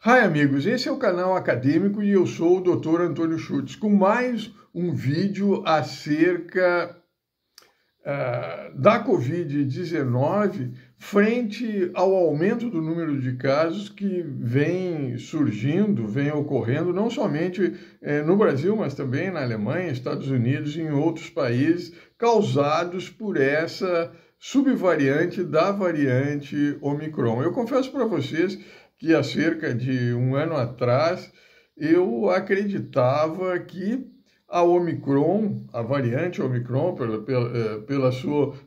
Hi, amigos, esse é o canal acadêmico e eu sou o Dr. Antônio Schultz, com mais um vídeo acerca da Covid-19 frente ao aumento do número de casos que vem surgindo, vem ocorrendo, não somente no Brasil, mas também na Alemanha, Estados Unidos e em outros países, causados por essa subvariante da variante Omicron. Eu confesso para vocês que há cerca de um ano atrás eu acreditava que a Omicron, a variante Omicron,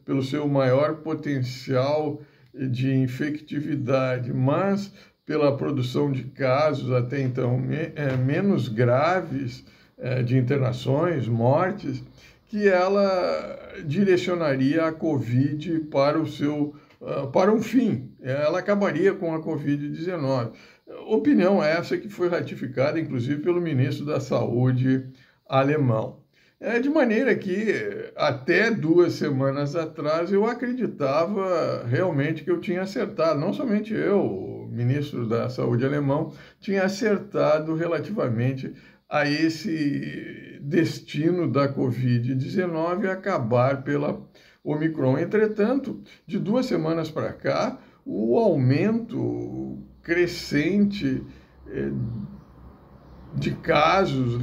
pelo seu maior potencial de infectividade, mas pela produção de casos até então menos graves de internações, mortes, que ela direcionaria a Covid para um fim. Ela acabaria com a Covid-19. Opinião essa que foi ratificada, inclusive, pelo ministro da Saúde alemão. De maneira que, até 2 semanas atrás, eu acreditava realmente que eu tinha acertado. Não somente eu, o ministro da Saúde alemão, tinha acertado relativamente a esse destino da Covid-19 acabar pela Omicron. Entretanto, de 2 semanas para cá, o aumento crescente de casos,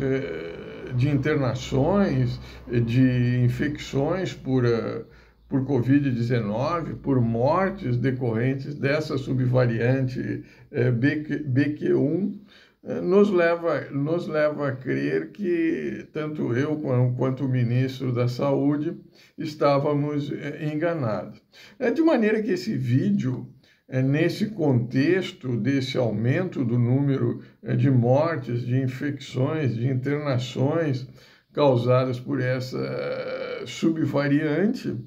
de internações, de infecções por Covid-19, por mortes decorrentes dessa subvariante BQ1, nos leva a crer que tanto eu quanto o ministro da Saúde estávamos enganados. De maneira que esse vídeo, nesse contexto desse aumento do número de mortes, de infecções, de internações causadas por essa subvariante,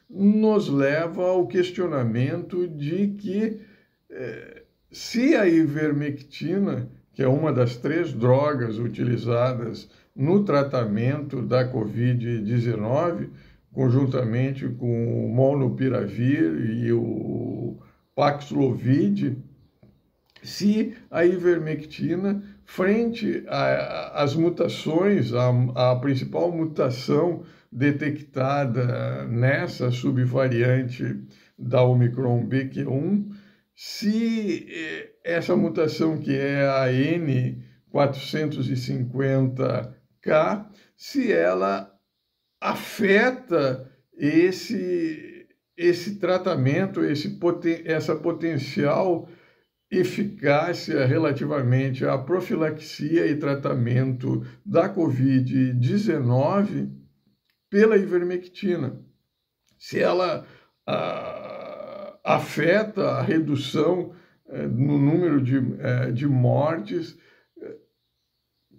nos leva ao questionamento de que se a ivermectina, que é uma das 3 drogas utilizadas no tratamento da Covid-19, conjuntamente com o molnupiravir e o Paxlovid, se a ivermectina, frente às mutações, a principal mutação detectada nessa subvariante da Omicron BQ1, se essa mutação, que é a N450K, se ela afeta esse tratamento, essa potencial eficácia relativamente à profilaxia e tratamento da Covid-19 pela ivermectina. Se ela afeta a redução no número de mortes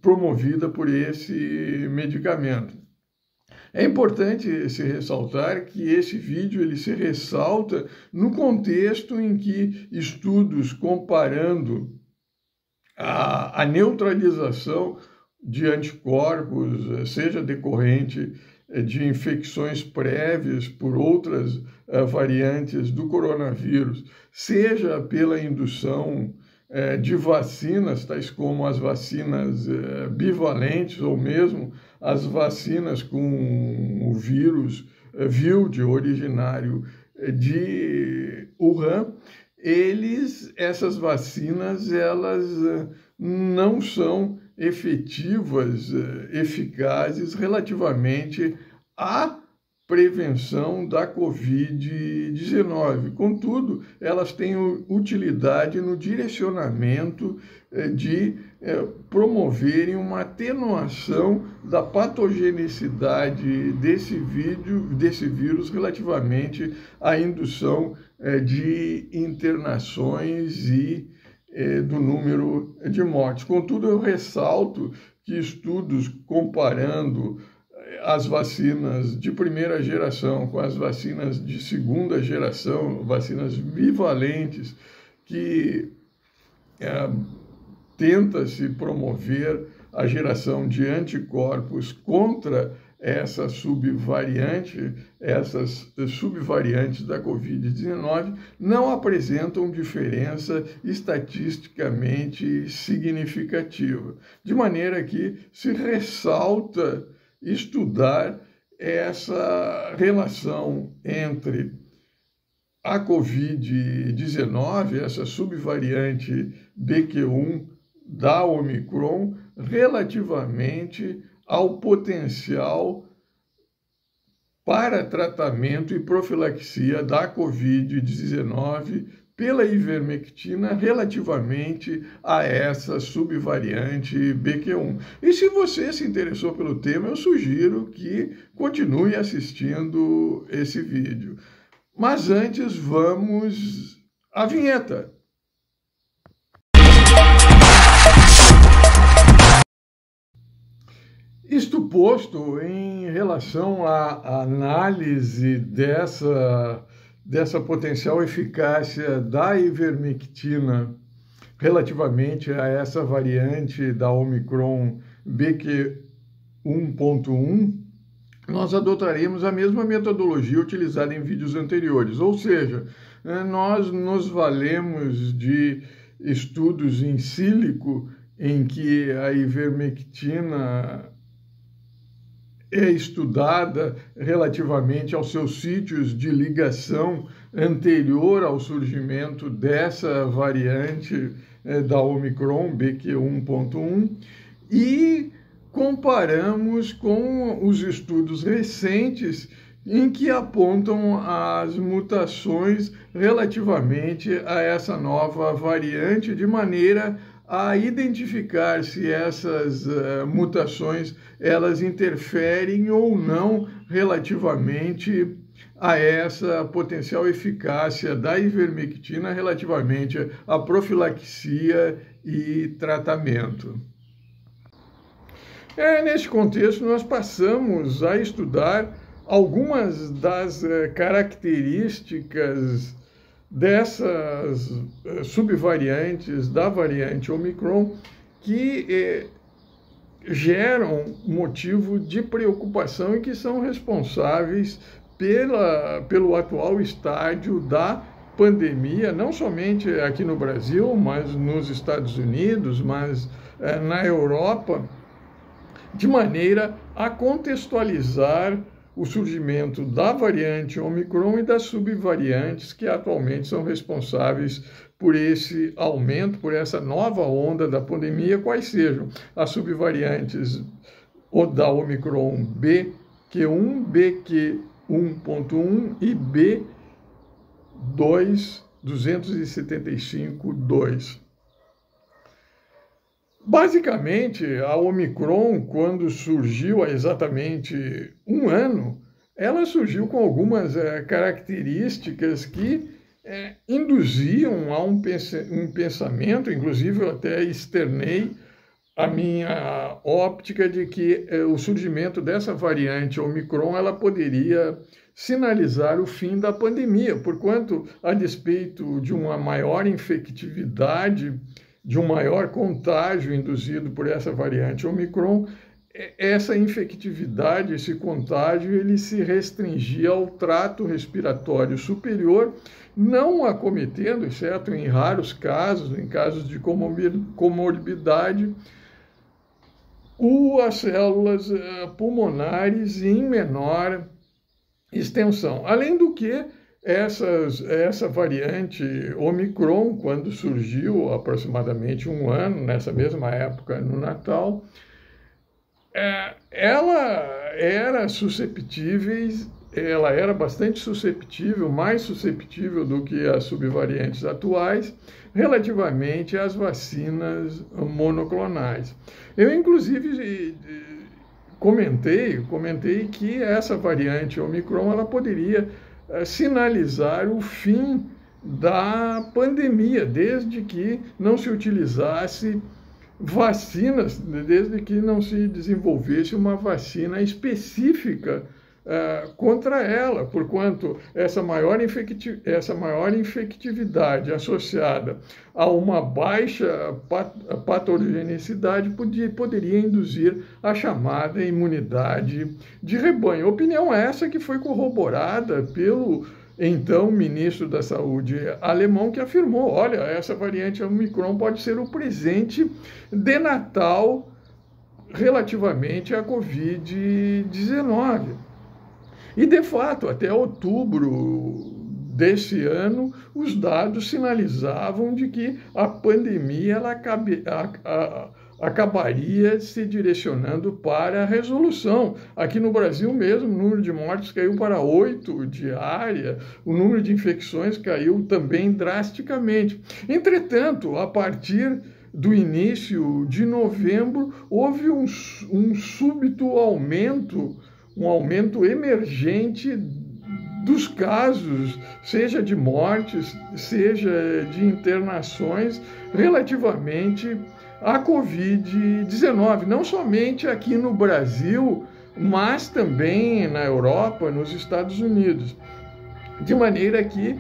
promovida por esse medicamento. É importante se ressaltar que esse vídeo ele se ressalta no contexto em que estudos comparando a neutralização de anticorpos, seja decorrente de infecções prévias por outras variantes do coronavírus, seja pela indução de vacinas, tais como as vacinas bivalentes ou mesmo as vacinas com o vírus Vilde, originário de Wuhan, essas vacinas elas não são efetivas, eficazes relativamente à prevenção da Covid-19. Contudo, elas têm utilidade no direcionamento de promoverem uma atenuação da patogenicidade desse vírus relativamente à indução de internações e do número de mortes. Contudo, eu ressalto que estudos comparando as vacinas de primeira geração com as vacinas de segunda geração, vacinas bivalentes, que tenta-se promover a geração de anticorpos contra essas subvariantes da Covid-19 não apresentam diferença estatisticamente significativa, de maneira que se ressalta estudar essa relação entre a Covid-19, essa subvariante BQ1 da Omicron, relativamente ao potencial para tratamento e profilaxia da Covid-19 pela ivermectina relativamente a essa subvariante BQ1. E se você se interessou pelo tema, eu sugiro que continue assistindo esse vídeo. Mas antes, vamos à vinheta. Isto posto, em relação à análise dessa potencial eficácia da ivermectina relativamente a essa variante da Omicron BQ1.1, nós adotaremos a mesma metodologia utilizada em vídeos anteriores, ou seja, nós nos valemos de estudos in silico em que a ivermectina é estudada relativamente aos seus sítios de ligação anterior ao surgimento dessa variante da Omicron BQ1.1 e comparamos com os estudos recentes em que apontam as mutações relativamente a essa nova variante, de maneira a identificar se essas mutações elas interferem ou não relativamente a essa potencial eficácia da ivermectina relativamente à profilaxia e tratamento. Neste contexto, nós passamos a estudar algumas das características dessas subvariantes da variante Omicron que geram motivo de preocupação e que são responsáveis pelo atual estágio da pandemia, não somente aqui no Brasil, mas nos Estados Unidos, mas na Europa, de maneira a contextualizar o surgimento da variante Omicron e das subvariantes que atualmente são responsáveis por esse aumento, por essa nova onda da pandemia, quais sejam as subvariantes da Omicron BQ1, BQ1.1 e B2.275.2. Basicamente, a Omicron, quando surgiu há exatamente um ano, ela surgiu com algumas características que induziam a um pensamento, inclusive eu até externei a minha óptica de que o surgimento dessa variante Omicron ela poderia sinalizar o fim da pandemia, porquanto, a despeito de uma maior infectividade, de um maior contágio induzido por essa variante Omicron, essa infectividade, esse contágio, ele se restringia ao trato respiratório superior, não acometendo, exceto em raros casos, em casos de comorbidade, as células pulmonares em menor extensão. Além do que, essa variante Omicron, quando surgiu há aproximadamente um ano, nessa mesma época, no Natal, ela era bastante susceptível, mais susceptível do que as subvariantes atuais, relativamente às vacinas monoclonais. Eu, inclusive, comentei que essa variante Omicron ela poderia sinalizar o fim da pandemia, desde que não se utilizasse vacinas, desde que não se desenvolvesse uma vacina específica contra ela, porquanto essa maior infectividade associada a uma baixa patogenicidade poderia induzir a chamada imunidade de rebanho. Opinião essa que foi corroborada pelo então ministro da Saúde alemão, que afirmou: olha, essa variante Omicron pode ser o presente de Natal relativamente à Covid-19. E, de fato, até outubro desse ano, os dados sinalizavam de que a pandemia acabaria se direcionando para a resolução. Aqui no Brasil mesmo, o número de mortes caiu para 8 diária, o número de infecções caiu também drasticamente. Entretanto, a partir do início de novembro, houve um súbito aumento, um aumento emergente dos casos, seja de mortes, seja de internações, relativamente à Covid-19, não somente aqui no Brasil, mas também na Europa, nos Estados Unidos. De maneira que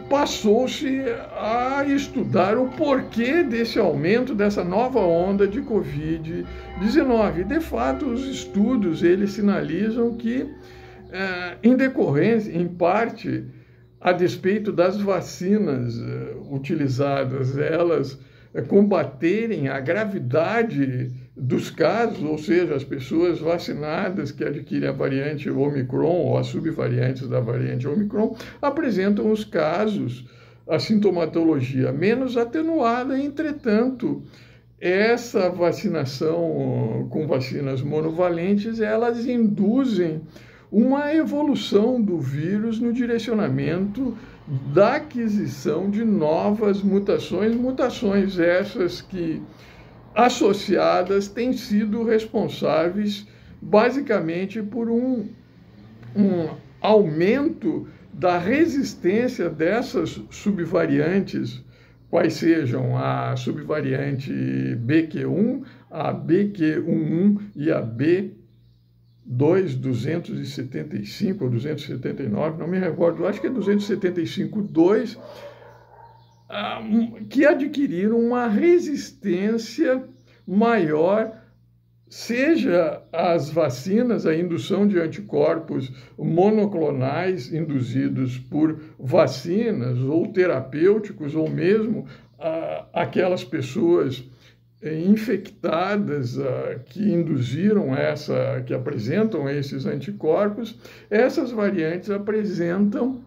passou-se a estudar o porquê desse aumento, dessa nova onda de Covid-19. De fato, os estudos eles sinalizam que, em decorrência, em parte, a despeito das vacinas utilizadas, elas combaterem a gravidade dos casos, ou seja, as pessoas vacinadas que adquirem a variante Omicron ou as subvariantes da variante Omicron apresentam os casos, a sintomatologia menos atenuada. Entretanto, essa vacinação com vacinas monovalentes, elas induzem uma evolução do vírus no direcionamento da aquisição de novas mutações essas que associadas têm sido responsáveis basicamente por um aumento da resistência dessas subvariantes, quais sejam a subvariante BQ1, a BQ11 e a B275 ou 279, não me recordo, acho que é 275.2, que adquiriram uma resistência maior, seja as vacinas, a indução de anticorpos monoclonais induzidos por vacinas ou terapêuticos, ou mesmo aquelas pessoas infectadas que induziram que apresentam esses anticorpos. Essas variantes apresentam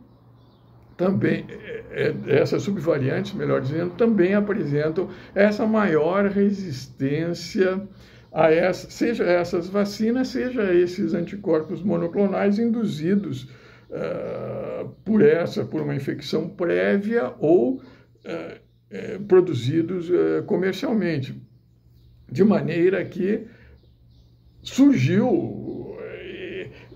também, essas subvariantes, melhor dizendo, também apresentam essa maior resistência a seja essas vacinas, seja esses anticorpos monoclonais induzidos por uma infecção prévia ou produzidos comercialmente. De maneira que surgiu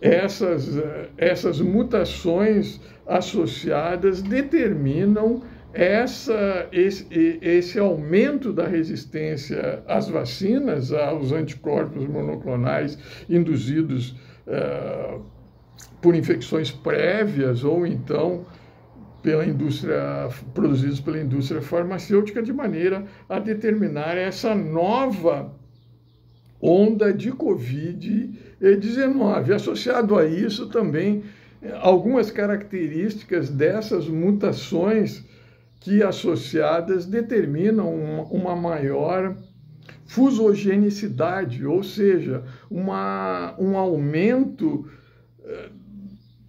essas mutações associadas determinam esse aumento da resistência às vacinas, aos anticorpos monoclonais induzidos por infecções prévias ou então produzidos pela indústria farmacêutica, de maneira a determinar essa nova onda de Covid-19. Associado a isso também algumas características dessas mutações que associadas determinam uma maior fusogenicidade, ou seja, um aumento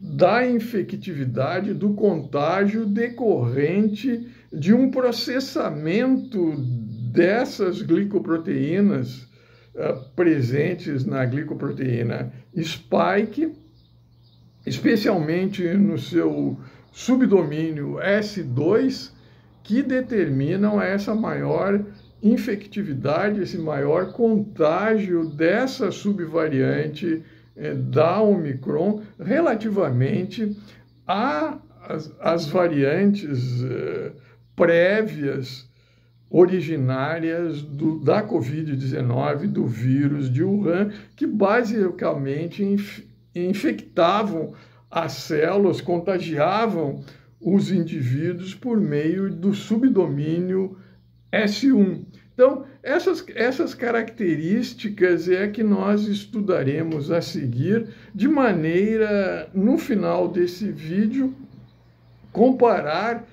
da infectividade, do contágio decorrente de um processamento dessas glicoproteínas presentes na glicoproteína spike, especialmente no seu subdomínio S2, que determinam essa maior infectividade, esse maior contágio dessa subvariante da Omicron relativamente às variantes prévias originárias da Covid-19, do vírus de Wuhan, que basicamente infectavam as células, contagiavam os indivíduos por meio do subdomínio S1. Então, essas características é que nós estudaremos a seguir, de maneira, no final desse vídeo, comparar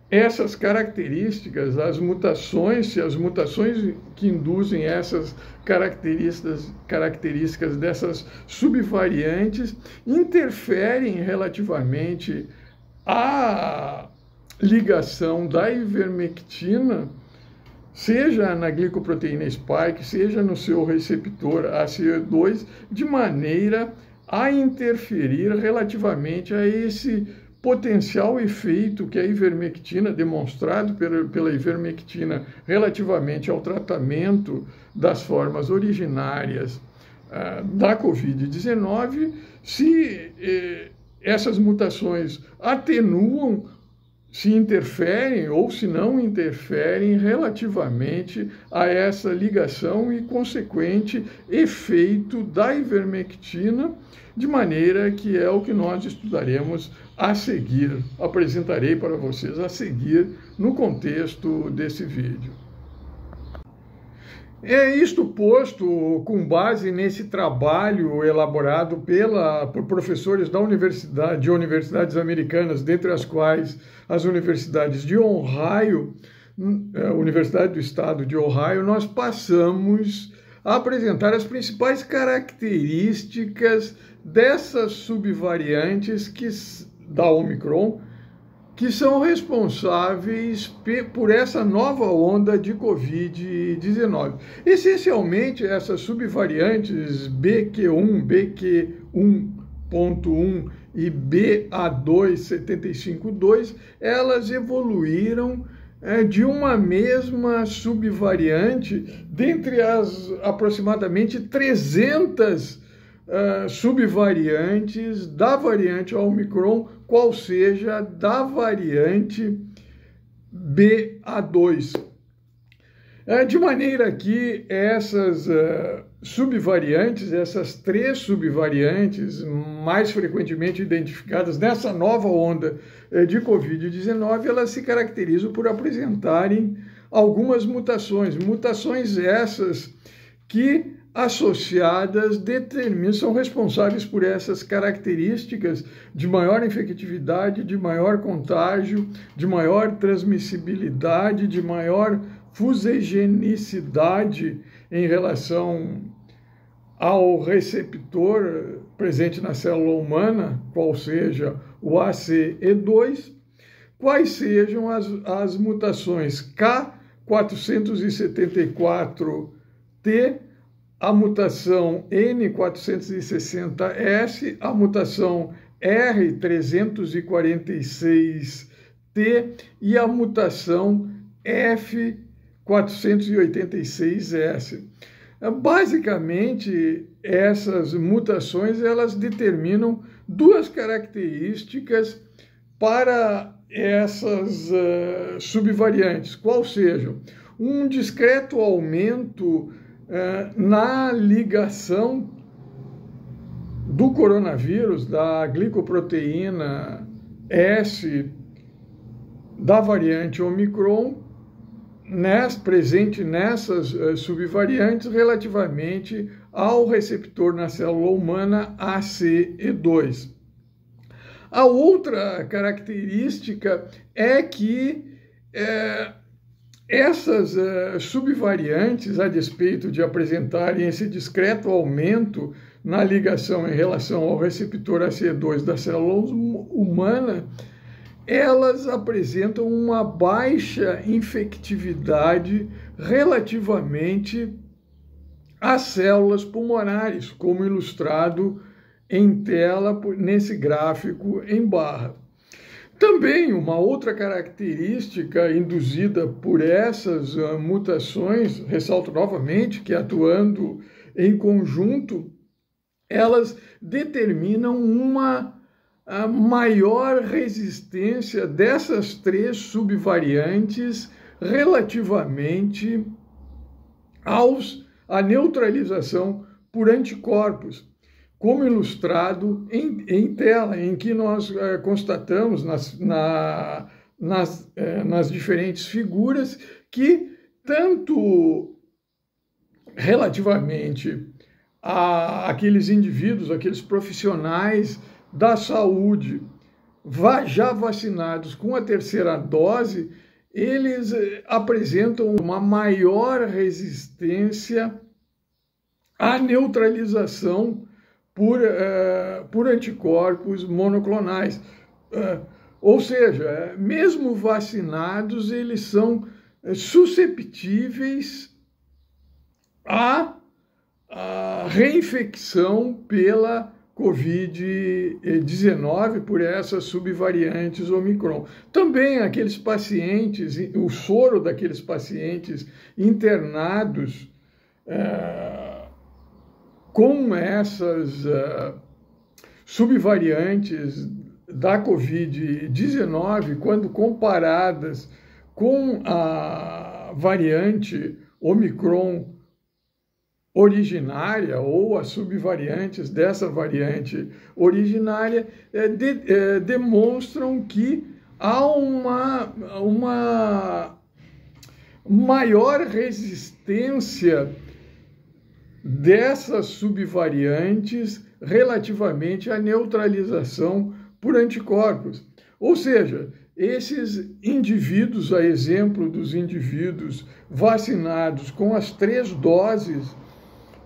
essas características, as mutações, se as mutações que induzem essas características dessas subvariantes interferem relativamente à ligação da ivermectina, seja na glicoproteína spike, seja no seu receptor ACE2, de maneira a interferir relativamente a esse potencial efeito que a ivermectina, demonstrado pela ivermectina relativamente ao tratamento das formas originárias da Covid-19, se essas mutações atenuam, se interferem ou se não interferem relativamente a essa ligação e consequente efeito da ivermectina, de maneira que é o que nós estudaremos a seguir, apresentarei para vocês a seguir no contexto desse vídeo. É isto posto com base nesse trabalho elaborado por professores de universidades americanas, dentre as quais as universidades de Ohio, a Universidade do Estado de Ohio, nós passamos a apresentar as principais características dessas subvariantes da Omicron, que são responsáveis por essa nova onda de Covid-19. Essencialmente, essas subvariantes BQ1, BQ1.1 e BA2.75.2, elas evoluíram de uma mesma subvariante dentre as aproximadamente 300 subvariantes da variante Omicron, qual seja da variante BA2. De maneira que essas subvariantes, essas 3 subvariantes mais frequentemente identificadas nessa nova onda de Covid-19, elas se caracterizam por apresentarem algumas mutações essas que associadas são responsáveis por essas características de maior infectividade, de maior contágio, de maior transmissibilidade, de maior fusogenicidade em relação ao receptor presente na célula humana, qual seja o ACE2, quais sejam as mutações K474T, a mutação N460S, a mutação R346T e a mutação F486S. Basicamente, essas mutações elas determinam 2 características para essas subvariantes, qual sejam um discreto aumento na ligação do coronavírus, da glicoproteína S da variante Omicron, presente nessas subvariantes relativamente ao receptor na célula humana ACE2. A outra característica é que essas subvariantes, a despeito de apresentarem esse discreto aumento na ligação em relação ao receptor ACE2 da célula humana, elas apresentam uma baixa infectividade relativamente às células pulmonares, como ilustrado em tela nesse gráfico em barra. Também uma outra característica induzida por essas mutações, ressalto novamente que atuando em conjunto, elas determinam uma maior resistência dessas 3 subvariantes relativamente à neutralização por anticorpos. como ilustrado em tela, em que nós constatamos nas diferentes figuras que, tanto relativamente àqueles indivíduos, aqueles profissionais da saúde já vacinados com a terceira dose, eles apresentam uma maior resistência à neutralização por anticorpos monoclonais. Ou seja, mesmo vacinados, eles são susceptíveis à reinfecção pela Covid-19 por essas subvariantes Omicron. Também aqueles pacientes, o soro daqueles pacientes internados com essas subvariantes da Covid-19, quando comparadas com a variante Omicron originária ou as subvariantes dessa variante originária, demonstram que há uma maior resistência dessas subvariantes relativamente à neutralização por anticorpos. Ou seja, esses indivíduos, a exemplo dos indivíduos vacinados com as 3 doses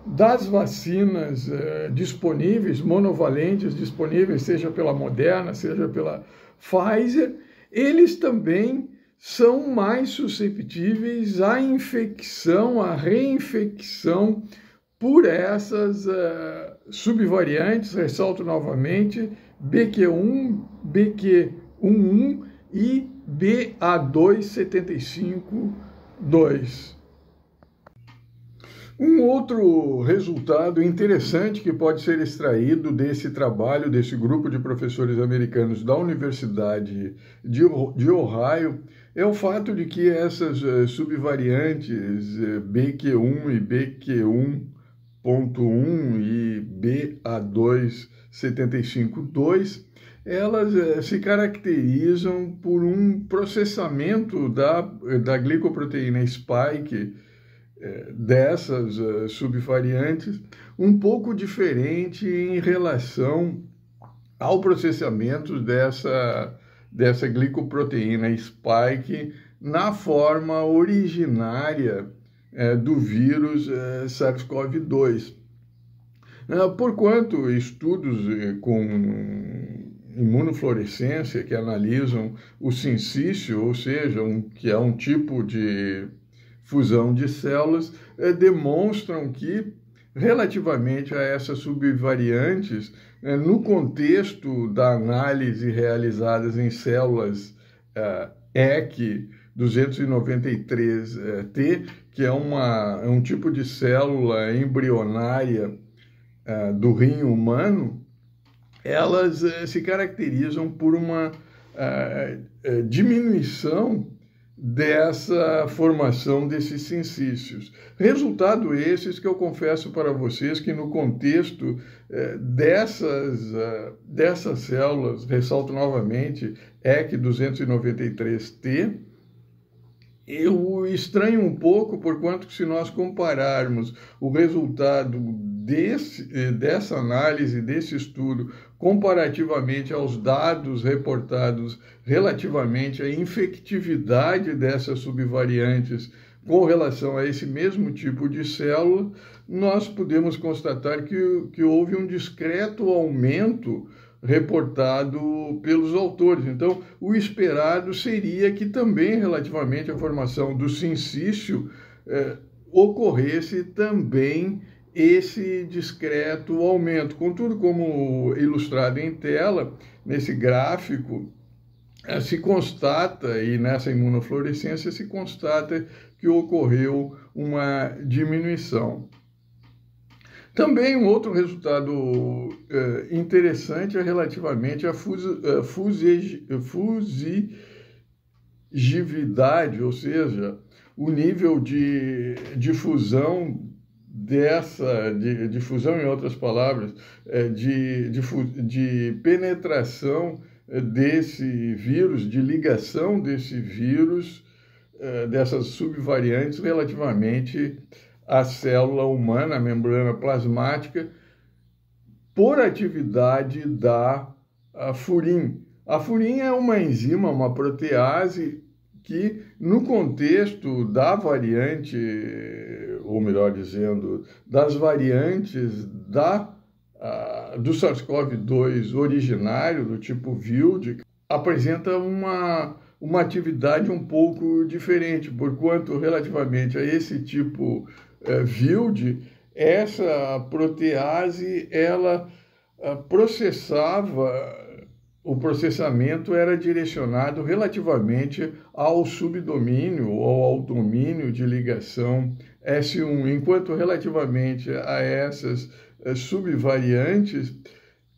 das vacinas disponíveis, monovalentes disponíveis, seja pela Moderna, seja pela Pfizer, eles também são mais susceptíveis à infecção, à reinfecção por essas subvariantes, ressalto novamente, BQ1, BQ11 e BA2.75.2. Um outro resultado interessante que pode ser extraído desse trabalho, desse grupo de professores americanos da Universidade de Ohio, é o fato de que essas subvariantes BQ1 e BQ1.1 e BA2.75.2, elas se caracterizam por um processamento da glicoproteína spike dessas subvariantes um pouco diferente em relação ao processamento dessa glicoproteína spike na forma originária do vírus SARS-CoV-2. Porquanto estudos com imunofluorescência que analisam o sincício, ou seja, que é um tipo de fusão de células, demonstram que, relativamente a essas subvariantes, no contexto da análise realizadas em células EC 293T, que é um tipo de célula embrionária do rim humano, elas se caracterizam por uma diminuição dessa formação desses sincícios. Resultado esses que eu confesso para vocês que no contexto dessas células, ressalto novamente, EC 293T, eu estranho um pouco, porquanto que se nós compararmos o resultado dessa análise, desse estudo, comparativamente aos dados reportados relativamente à infectividade dessas subvariantes com relação a esse mesmo tipo de célula, nós podemos constatar que houve um discreto aumento reportado pelos autores. Então, o esperado seria que também, relativamente à formação do sincício, ocorresse também esse discreto aumento. Contudo, como ilustrado em tela, nesse gráfico, se constata, e nessa imunofluorescência se constata que ocorreu uma diminuição. Também um outro resultado interessante é relativamente à fusigividade, ou seja, o nível de difusão de difusão, em outras palavras, de penetração desse vírus, de ligação desse vírus, dessas subvariantes relativamente à célula humana, a membrana plasmática, por atividade da furin. A furin é uma enzima, uma protease que, no contexto da variante, ou melhor dizendo, das variantes do SARS-CoV-2 originário, do tipo VILD, apresenta uma atividade um pouco diferente, porquanto, relativamente a esse tipo VILD, essa protease, ela o processamento era direcionado relativamente ao subdomínio ou ao domínio de ligação S1, enquanto relativamente a essas subvariantes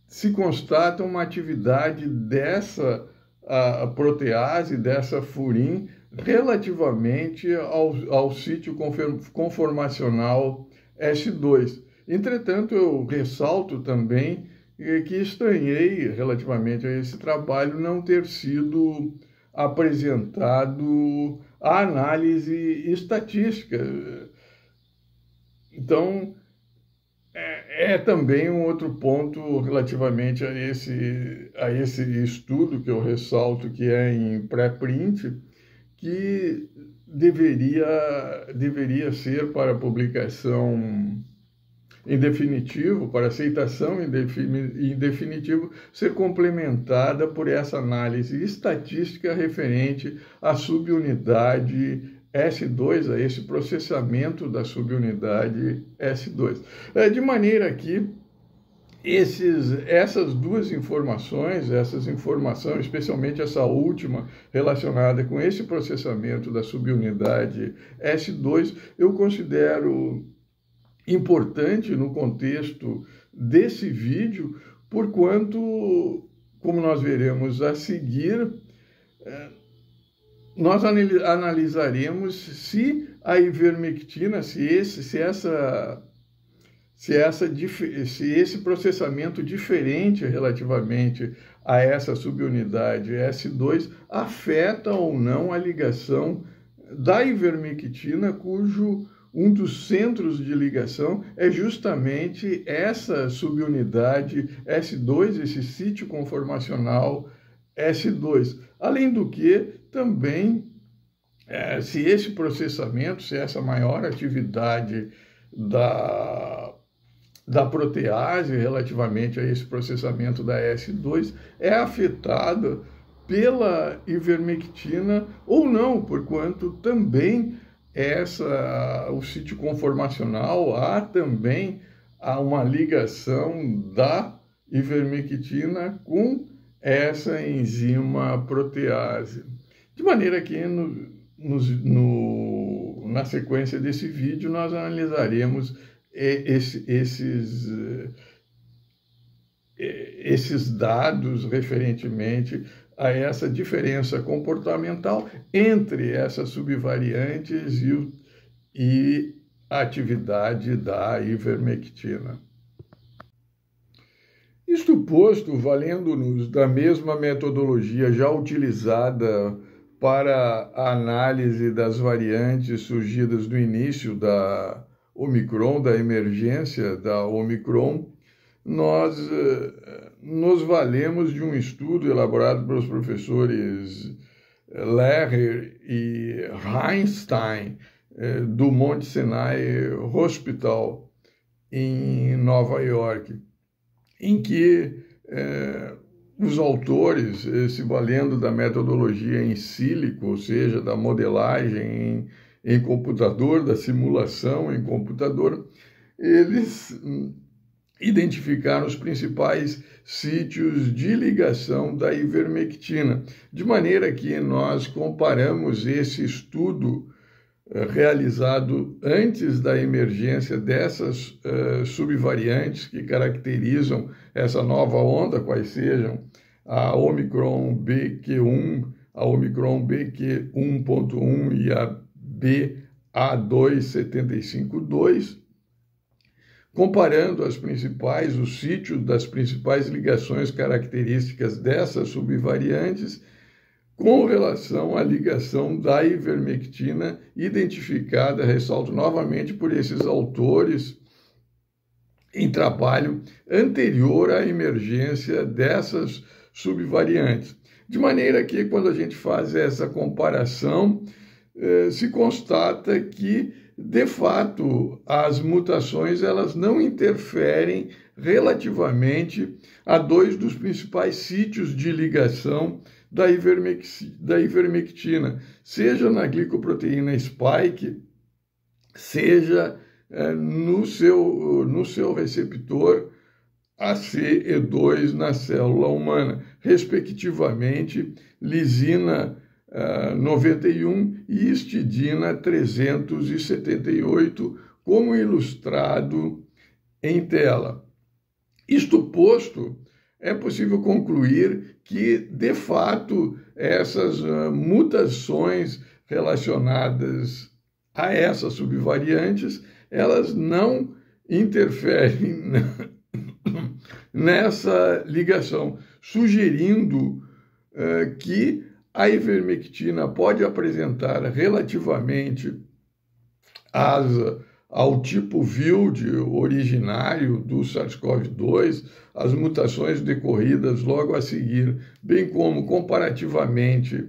se constata uma atividade dessa protease, dessa furin, relativamente ao sítio conformacional S2. Entretanto, eu ressalto também que estranhei, relativamente a esse trabalho, não ter sido apresentado a análise estatística. Então, é também um outro ponto relativamente a esse estudo que eu ressalto, que é em pré-print, que deveria ser para publicação em definitivo, para aceitação em definitivo, ser complementada por essa análise estatística referente à subunidade S2, a esse processamento da subunidade S2. De maneira que essas duas informações, especialmente essa última, relacionada com esse processamento da subunidade S2, eu considero importante no contexto desse vídeo, porquanto, como nós veremos a seguir, nós analisaremos se a ivermectina, se esse processamento diferente relativamente a essa subunidade S2 afeta ou não a ligação da ivermectina, cujo um dos centros de ligação é justamente essa subunidade S2, esse sítio conformacional S2. Além do que, também, se esse processamento, se essa maior atividade da protease relativamente a esse processamento da S2 é afetada pela ivermectina ou não, porquanto também o sítio conformacional, há uma ligação da ivermectina com essa enzima protease. De maneira que na sequência desse vídeo nós analisaremos esses dados referentemente a essa diferença comportamental entre essas subvariantes e a atividade da ivermectina. Isto posto, valendo-nos da mesma metodologia já utilizada para a análise das variantes surgidas no início da Omicron, da emergência da Omicron, nós nos valemos de um estudo elaborado pelos professores Lehrer e Einstein, do Mount Sinai Hospital, em Nova York, em que os autores, se valendo da metodologia em sílico, ou seja, da modelagem em computador, da simulação em computador, eles identificaram os principais sítios de ligação da ivermectina, de maneira que nós comparamos esse estudo realizado antes da emergência dessas subvariantes que caracterizam essa nova onda, quais sejam a Omicron BQ1, a Omicron BQ1.1 e a BA2.75.2, comparando os sítios das principais ligações características dessas subvariantes com relação à ligação da ivermectina identificada, ressalto novamente, por esses autores em trabalho anterior à emergência dessas subvariantes. De maneira que, quando a gente faz essa comparação, se constata que, de fato, as mutações elas não interferem relativamente a dois dos principais sítios de ligação da ivermectina, seja na glicoproteína spike, seja no seu receptor ACE2 na célula humana, respectivamente, lisina 91 e histidina 378, como ilustrado em tela. Isto posto, é possível concluir que, de fato, essas mutações relacionadas a essas subvariantes, elas não interferem nessa ligação, sugerindo que a ivermectina pode apresentar relativamente ao tipo Wild originário do SARS-CoV-2, as mutações decorridas logo a seguir, bem como comparativamente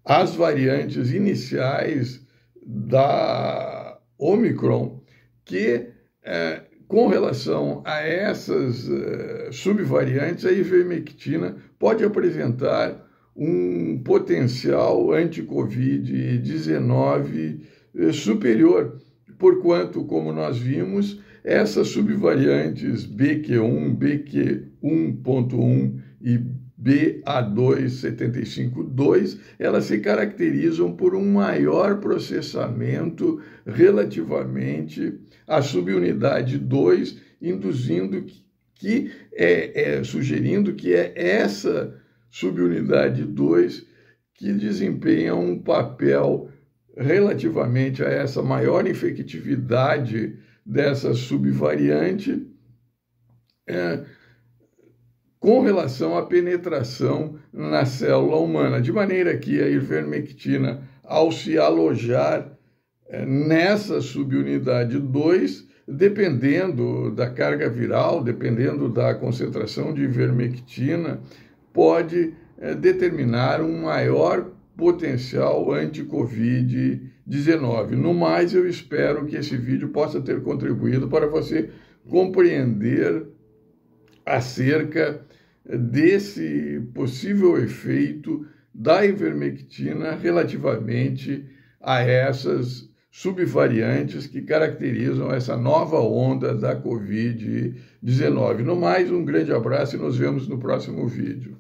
às variantes iniciais da Omicron, que com relação a essas subvariantes, a ivermectina pode apresentar um potencial anti-Covid-19 superior, porquanto, como nós vimos, essas subvariantes BQ1, BQ1.1 e BA2.75.2, elas se caracterizam por um maior processamento relativamente à subunidade 2, sugerindo que é essa subunidade 2 que desempenha um papel relativamente a essa maior infectividade dessa subvariante com relação à penetração na célula humana, de maneira que a ivermectina, ao se alojar nessa subunidade 2, dependendo da carga viral, dependendo da concentração de ivermectina, pode determinar um maior potencial anti-Covid-19. No mais, eu espero que esse vídeo possa ter contribuído para você compreender acerca desse possível efeito da ivermectina relativamente a essas subvariantes que caracterizam essa nova onda da Covid-19. No mais, um grande abraço e nos vemos no próximo vídeo.